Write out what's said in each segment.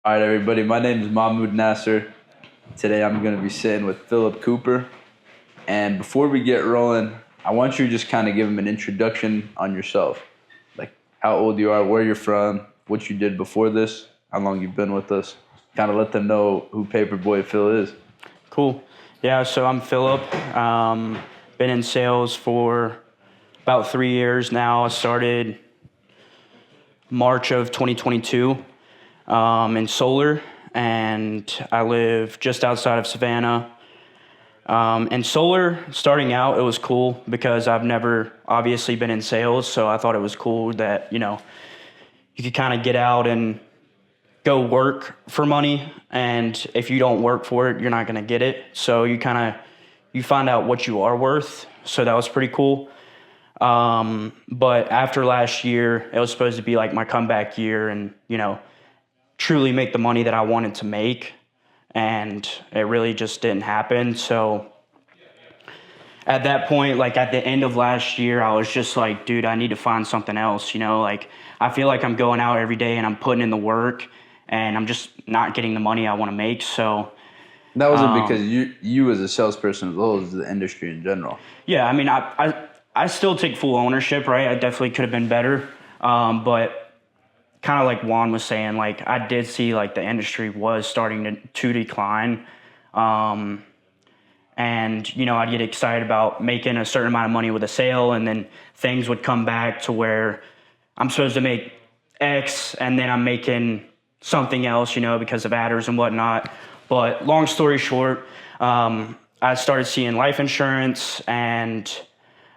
All right, everybody. My name is Mahmoud Nasser. Today I'm going to be sitting with Philip Cooper. And before we get rolling, I want you to just kind of give him an introduction on yourself. Like how old you are, where you're from, what you did before this, how long you've been with us. Kind of let them know who Paperboy Phil is. Cool. Yeah, so I'm Philip. Been in sales for about 3 years now. I started March of 2022 in solar, and I live just outside of Savannah. And solar, starting out, it was cool because I've never obviously been in sales, so I thought it was cool that, you could kind of get out and go work for money, and if you don't work for it, you're not going to get it. So you find out what you are worth. So that was pretty cool. But after last year, it was supposed to be like my comeback year and, truly make the money that I wanted to make. And it really just didn't happen. So at that point, like at the end of last year, I was just like, dude, I need to find something else. Like I feel like I'm going out every day and I'm putting in the work and I'm just not getting the money I want to make. So That wasn't because you as a salesperson as well as the industry in general. yeah, I mean, I still take full ownership, right? I definitely could have been better. But kind of like Juan was saying, like I did see like the industry was starting to decline. And, I'd get excited about making a certain amount of money with a sale, and then things would come back to where I'm supposed to make X and then I'm making something else, because of adders and whatnot. But long story short, I started seeing life insurance, and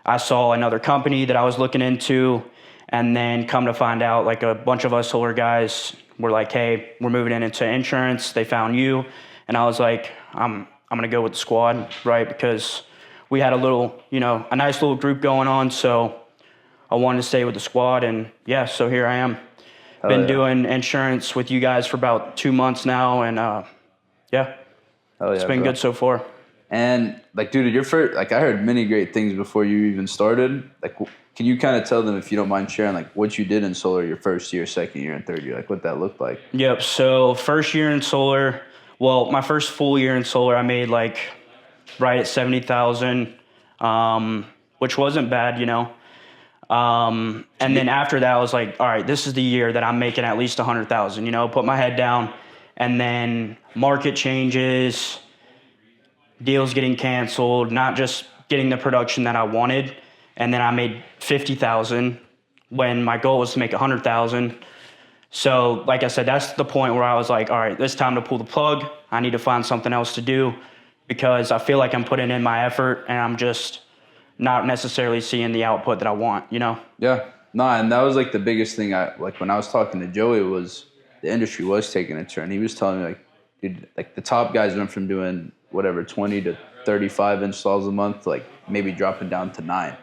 I saw another company that I was looking into, and then come to find out, like a bunch of us solar guys were like, hey, we're moving into insurance. They found you. And I was like, I'm going to go with the squad, right? Because we had a little, a nice little group going on. So I wanted to stay with the squad. And yeah, so here I am. Been doing insurance with you guys for about 2 months now. And it's been good so far. And like, dude, your first, like I heard many great things before you even started. Like, can you kind of tell them, if you don't mind sharing, like what you did in solar your first year, second year, and third year, like what that looked like? Yep. So first year in solar, well, my first full year in solar, I made like right at 70,000, which wasn't bad, And then after that, I was like, all right, this is the year that I'm making at least 100,000, put my head down. And then market changes, deals getting canceled, not just getting the production that I wanted. And then I made 50,000 when my goal was to make 100,000. So like I said, that's the point where I was like, all right, it's time to pull the plug. I need to find something else to do because I feel like I'm putting in my effort and I'm just not necessarily seeing the output that I want, Yeah. No, and that was like the biggest thing like when I was talking to Joey was the industry was taking a turn. He was telling me like, dude, like the top guys went from doing whatever 20 to 35 installs a month, like maybe dropping down to 9.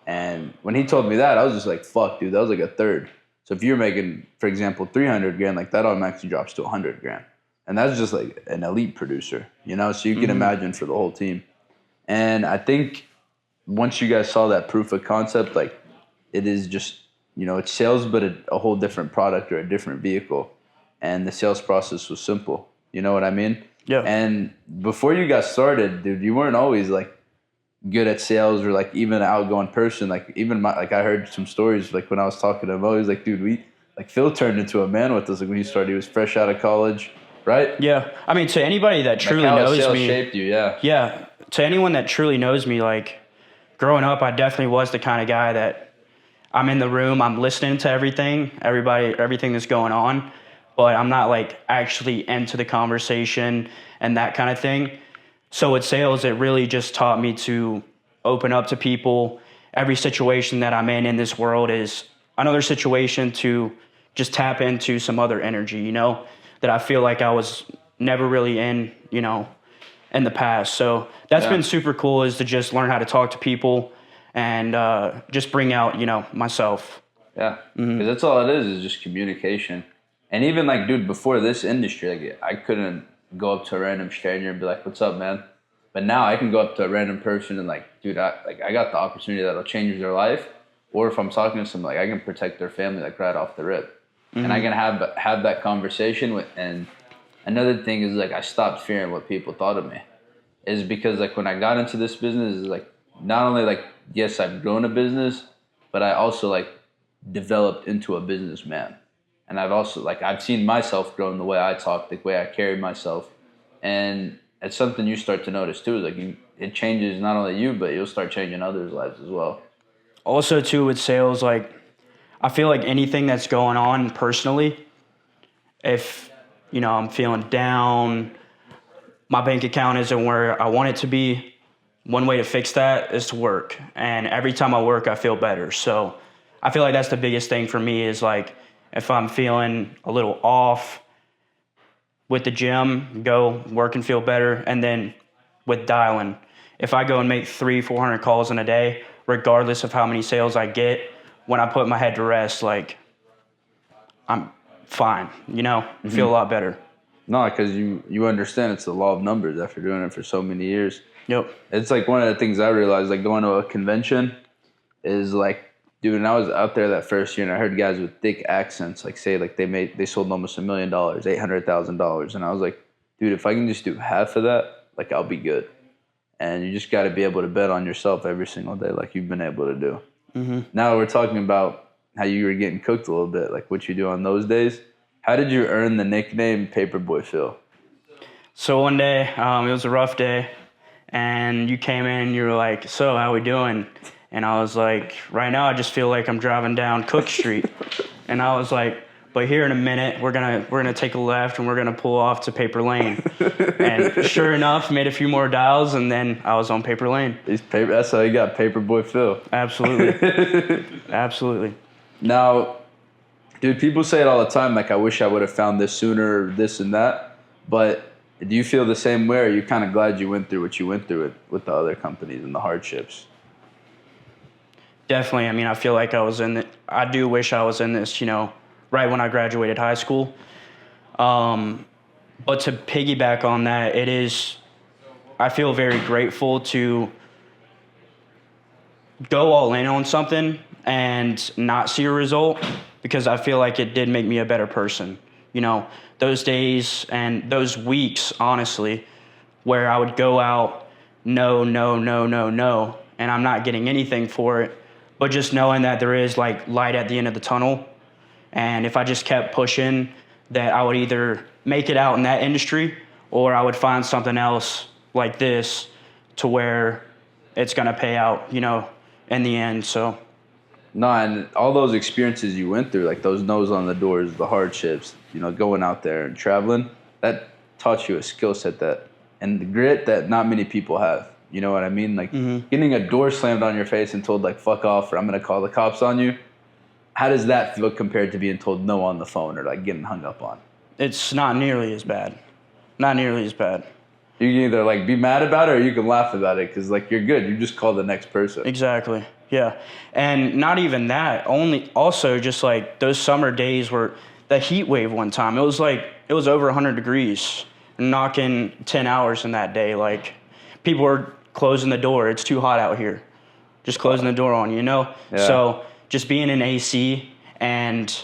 And when he told me that, I was just like, fuck, dude, that was like a third. So if you're making, for example, 300 grand, like that automatically drops to 100 grand. And that's just like an elite producer, So you can imagine for the whole team. And I think once you guys saw that proof of concept, like it is just, it's sales, but a whole different product or a different vehicle. And the sales process was simple. You know what I mean? Yeah. And before you got started, dude, you weren't always like good at sales or like even an outgoing person. Like even I heard some stories like when I was talking to him, I was like, dude, Phil turned into a man with us. Like when he started, he was fresh out of college, right? Yeah. I mean, to anybody that truly knows sales me, shaped you, yeah. Yeah. To anyone that truly knows me, like growing up, I definitely was the kind of guy that I'm in the room, I'm listening to everything that's going on, but I'm not like actually into the conversation and that kind of thing. So with sales, it really just taught me to open up to people. Every situation that I'm in this world is another situation to just tap into some other energy, that I feel like I was never really in, in the past. So that's been super cool, is to just learn how to talk to people and just bring out, myself. Yeah, because that's all it is just communication. And even like, dude, before this industry, like I couldn't go up to a random stranger and be like, "What's up, man?" But now I can go up to a random person and like, dude, I got the opportunity that'll change their life. Or if I'm talking to someone, like I can protect their family like right off the rip. and I can have that conversation with. And another thing is like I stopped fearing what people thought of me, is because like when I got into this business, is like not only like yes I've grown a business, but I also like developed into a businessman, and I've also like I've seen myself grow in the way I talk, the way I carry myself, and it's something you start to notice too. Like it changes not only you, but you'll start changing others' lives as well. Also, too, with sales, like I feel like anything that's going on personally, if I'm feeling down, my bank account isn't where I want it to be. One way to fix that is to work, and every time I work, I feel better. So, I feel like that's the biggest thing for me is like if I'm feeling a little off with the gym, go work and feel better, and then with dialing, if I go and make 300-400 calls in a day, regardless of how many sales I get, when I put my head to rest, like I'm fine, feel a lot better. No, because you understand it's the law of numbers after doing it for so many years. Yep. It's like one of the things I realized, like going to a convention is like, dude, and I was out there that first year and I heard guys with thick accents like say like they sold almost $1 million, $800,000. And I was like, dude, if I can just do half of that, like I'll be good. And you just got to be able to bet on yourself every single day like you've been able to do. Mm-hmm. Now we're talking about how you were getting cooked a little bit, like what you do on those days. How did you earn the nickname Paperboy Phil? So one day, it was a rough day, and you came in and you were like, so how we doing? And I was like, right now I just feel like I'm driving down Cook Street. And I was like, but here in a minute, we're gonna take a left and we're gonna pull off to Paper Lane. And sure enough, made a few more dials and then I was on Paper Lane. That's how you got Paperboy Phil. Absolutely. Absolutely. Now, dude, people say it all the time, like I wish I would have found this sooner, or this and that. But do you feel the same way, or are you kind of glad you went through what you went through with the other companies and the hardships? Definitely. I mean, I feel like I do wish I was in this, right when I graduated high school. But to piggyback on that, I feel very grateful to go all in on something and not see a result, because I feel like it did make me a better person. Those days and those weeks, honestly, where I would go out, no, and I'm not getting anything for it, but just knowing that there is like light at the end of the tunnel. And if I just kept pushing, that I would either make it out in that industry or I would find something else like this to where it's going to pay out, in the end. So. No, and all those experiences you went through, like those no's on the doors, the hardships, going out there and traveling, that taught you a skill set and the grit that not many people have. You know what I mean? Like getting a door slammed on your face and told like, fuck off, or I'm going to call the cops on you. How does that feel compared to being told no on the phone or like getting hung up on? It's not nearly as bad. Not nearly as bad. You can either like be mad about it or you can laugh about it because like you're good. You just call the next person. Exactly. Yeah. And not even that. Also just like those summer days where the heat wave one time, it was over 100 degrees, knocking 10 hours in that day. Like people were closing the door. It's too hot out here. Just closing the door on you, Yeah. So just being in AC and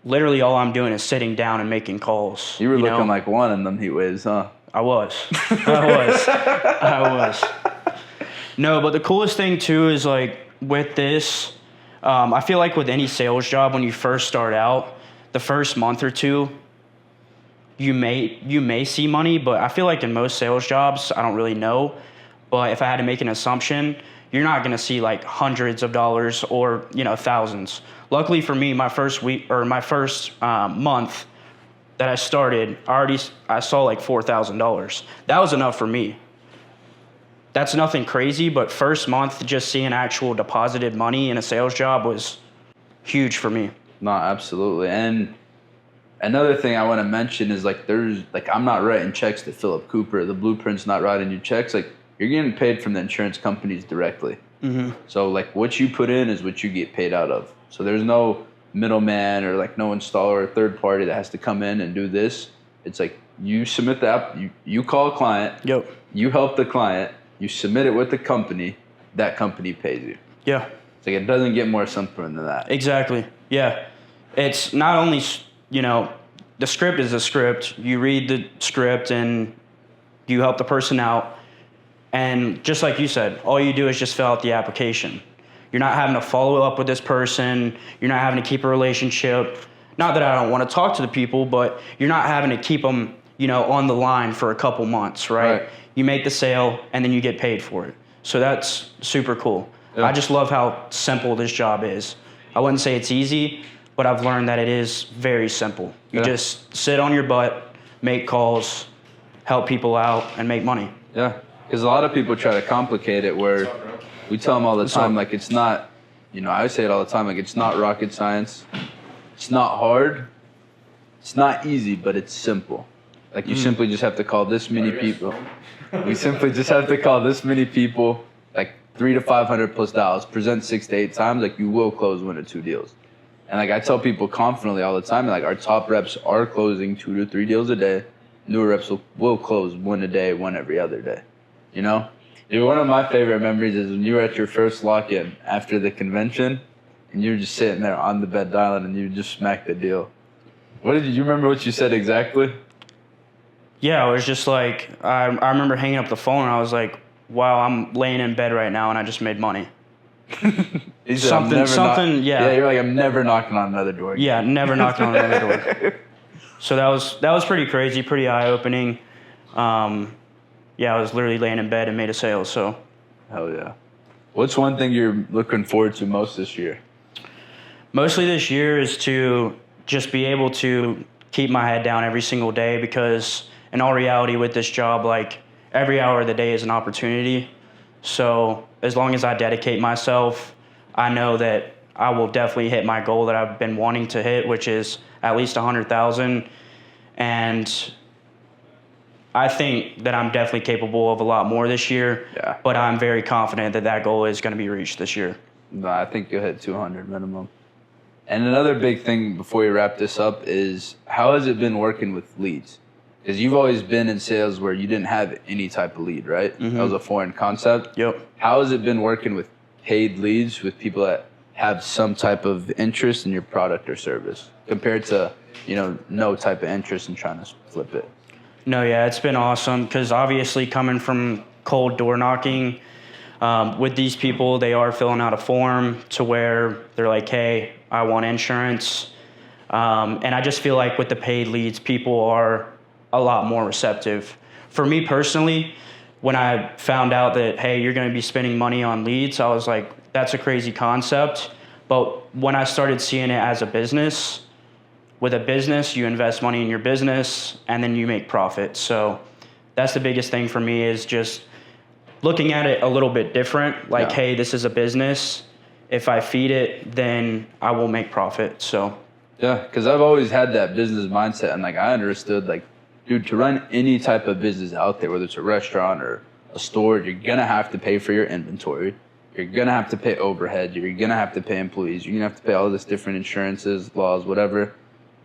literally all I'm doing is sitting down and making calls. You were looking like one in them heat waves, huh? I was. No, but the coolest thing too is like with this, I feel like with any sales job, when you first start out, the first month or two, you may see money, but I feel like in most sales jobs, I don't really know. But if I had to make an assumption, you're not going to see like hundreds of dollars or, thousands. Luckily for me, my first week or my first month that I started, I saw like $4,000. That was enough for me. That's nothing crazy, but first month, just seeing actual deposited money in a sales job was huge for me. No, absolutely. And another thing I want to mention is like I'm not writing checks to Philip Cooper. The Blueprint's not writing you checks. Like you're getting paid from the insurance companies directly. Mm-hmm. So like what you put in is what you get paid out of. So there's no middleman or like no installer or third party that has to come in and do this. It's like you submit the app, you call a client, Yep. You help the client, you submit it with the company, that company pays you. Yeah. It's like it doesn't get more simple than that. Exactly. Yeah. it's not only, the script is a script. You read the script and you help the person out. And just like you said, all you do is just fill out the application. You're not having to follow up with this person. You're not having to keep a relationship. Not that I don't want to talk to the people, but you're not having to keep them, on the line for a couple months, right? You make the sale and then you get paid for it. So that's super cool. Yeah. I just love how simple this job is. I wouldn't say it's easy, but I've learned that it is very simple. You just sit on your butt, make calls, help people out, and make money. Yeah, because a lot of people try to complicate it where we tell them all the time, like, it's not, I say it all the time, like, it's not rocket science. It's not hard. It's not easy, but it's simple. Like, you simply just have to call this many people. We simply just have to call this many people, like, $300 to $500 plus dollars, present 6 to 8 times, like, you will close 1 or 2 deals. And, like, I tell people confidently all the time, like, our top reps are closing 2 to 3 deals a day. Newer reps will close 1 a day, 1 every other day. One of my favorite memories is when you were at your first lock-in after the convention, and you were just sitting there on the bed dialing, and you just smacked the deal. You remember what you said exactly? Yeah, it was just like, I remember hanging up the phone, and I was like, wow, I'm laying in bed right now, and I just made money. He said, something, yeah. Yeah, you're like, I'm never knocking on another door. Yeah, never knocking on another door. So that was pretty crazy, pretty eye-opening. I was literally laying in bed and made a sale, so. Hell yeah. What's one thing you're looking forward to most this year? Mostly this year is to just be able to keep my head down every single day, because in all reality with this job, like, every hour of the day is an opportunity. So as long as I dedicate myself, I know that I will definitely hit my goal that I've been wanting to hit, which is at least 100,000. And I think that I'm definitely capable of a lot more this year. Yeah. But I'm very confident that that goal is going to be reached this year. No, I think you'll hit 200 minimum. And another big thing before we wrap this up is, how has it been working with leads? Because you've always been in sales where you didn't have any type of lead, right? Mm-hmm. That was a foreign concept. Yep. How has it been working with paid leads with people that have some type of interest in your product or service compared to, no type of interest in trying to flip it? No, yeah, it's been awesome, because obviously coming from cold door knocking, with these people, they are filling out a form to where they're like, hey, I want insurance. And I just feel like with the paid leads, people are a lot more receptive. For me personally, when I found out that, hey, you're going to be spending money on leads, I was like, that's a crazy concept. But when I started seeing it as a business, with a business, you invest money in your business and then you make profit. So that's the biggest thing for me, is just looking at it a little bit different. Like, hey, this is a business. If I feed it, then I will make profit. So yeah, because I've always had that business mindset, and like, I understood, like, dude, to run any type of business out there, whether it's a restaurant or a store, you're gonna have to pay for your inventory. You're gonna have to pay overhead. You're gonna have to pay employees. You're gonna have to pay all this different insurances, laws, whatever.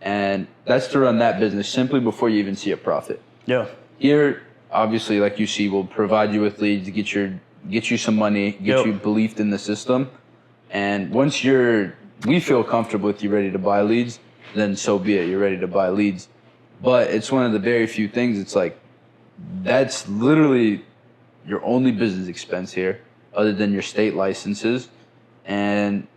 And that's to run that business simply before you even see a profit. Yeah. Here, obviously, like you see, we'll provide you with leads, get you some money, get you believed in the system. And once we feel comfortable with you ready to buy leads, then so be it. You're ready to buy leads. But it's one of the very few things, it's like, that's literally your only business expense here, other than your state licenses. And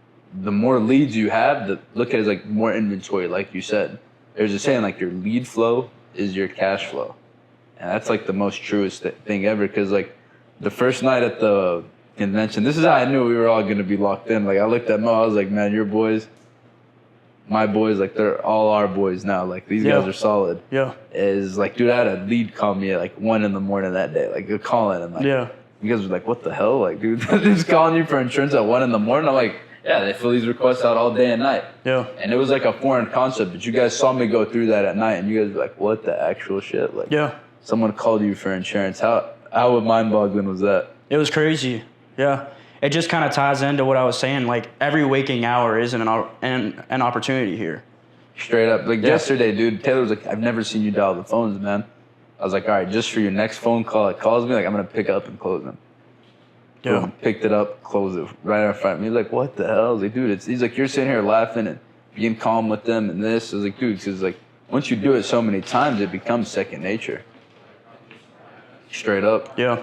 the more leads you have, look at it as like more inventory, like you said. There's a saying, like, your lead flow is your cash flow. And that's like the most truest thing ever, because like the first night at the convention, this is how I knew we were all going to be locked in. Like, I looked at Mo, I was like, man, your boys, my boys, like, they're all our boys now. Like, these guys are solid. Yeah. Is like, dude, I had a lead call me at like 1 a.m. that day. Like, a call in, and like, you guys were like, what the hell? Like, dude, they're just calling you for insurance at 1 a.m. I'm like, yeah, they fill these requests out all day and night. Yeah. And it was like a foreign concept, but you guys saw me go through that at night, and you guys were like, what the actual shit? Like, someone called you for insurance. How mind-boggling was that? It was crazy. Yeah. It just kind of ties into what I was saying. Like, every waking hour is an opportunity here. Straight up. Like, yesterday, dude, Taylor was like, I've never seen you dial the phones, man. I was like, all right, just for your next phone call that calls me, like, I'm going to pick up and close them. Yeah. Picked it up, closed it right in front of me. He's like, what the hell? I was like, dude, he's like, you're sitting here laughing and being calm with them and this. I was like, dude, because like once you do it so many times, it becomes second nature. Straight up. Yeah.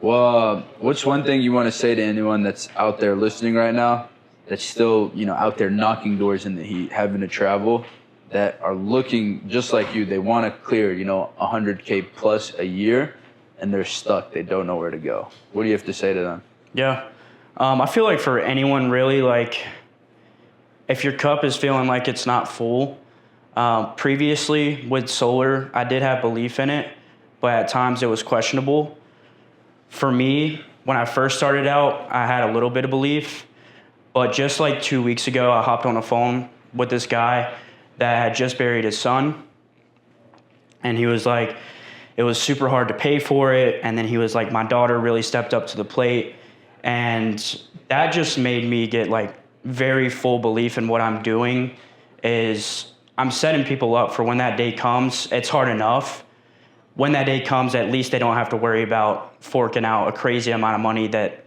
Well, what's one thing you want to say to anyone that's out there listening right now, that's still, out there knocking doors in the heat, having to travel, that are looking just like you? They want to clear, 100K plus a year, and they're stuck. They don't know where to go. What do you have to say to them? Yeah. I feel like for anyone really, like, if your cup is feeling like it's not full, previously with solar, I did have belief in it, but at times it was questionable. For me, when I first started out, I had a little bit of belief, but just like 2 weeks ago, I hopped on a phone with this guy that had just buried his son, and he was like, it was super hard to pay for it, and then he was like, my daughter really stepped up to the plate, and that just made me get like very full belief in what I'm doing. Is I'm setting people up for when that day comes. It's hard enough. When that day comes, at least they don't have to worry about forking out a crazy amount of money that,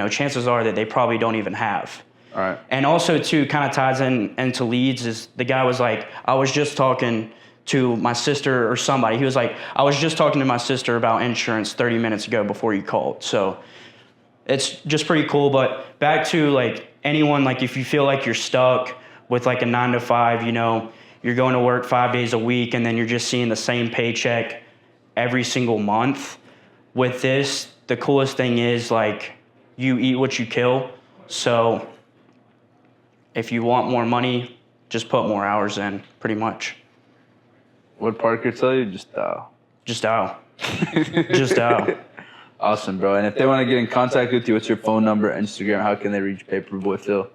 chances are that they probably don't even have. All right. And also, too, kind of ties into leads is the guy was like, I was just talking to my sister or somebody. He was like, I was just talking to my sister about insurance 30 minutes ago before you called. So it's just pretty cool. But back to, like, anyone, like, if you feel like you're stuck with, like, a 9 to 5, you're going to work 5 days a week and then you're just seeing the same paycheck every single month. With this, the coolest thing is, like, you eat what you kill. So if you want more money, just put more hours in, pretty much. What Parker tell you? Just dial. Just dial. Just dial. Awesome, bro. And if they want to get in contact with you, what's your phone number, Instagram? How can they reach Paperboy Phil?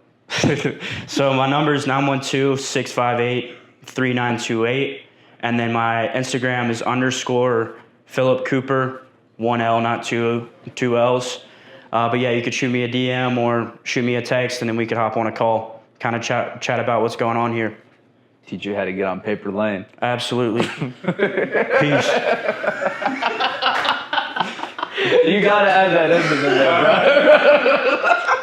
So my number is 912-658-3928. And then my Instagram is _Philip Cooper, 1 L, not two L's. But yeah, you could shoot me a DM or shoot me a text, and then we could hop on a call, kind of chat about what's going on here. Teach you how to get on paper lane. Absolutely. Peace. You gotta add that into there, bro.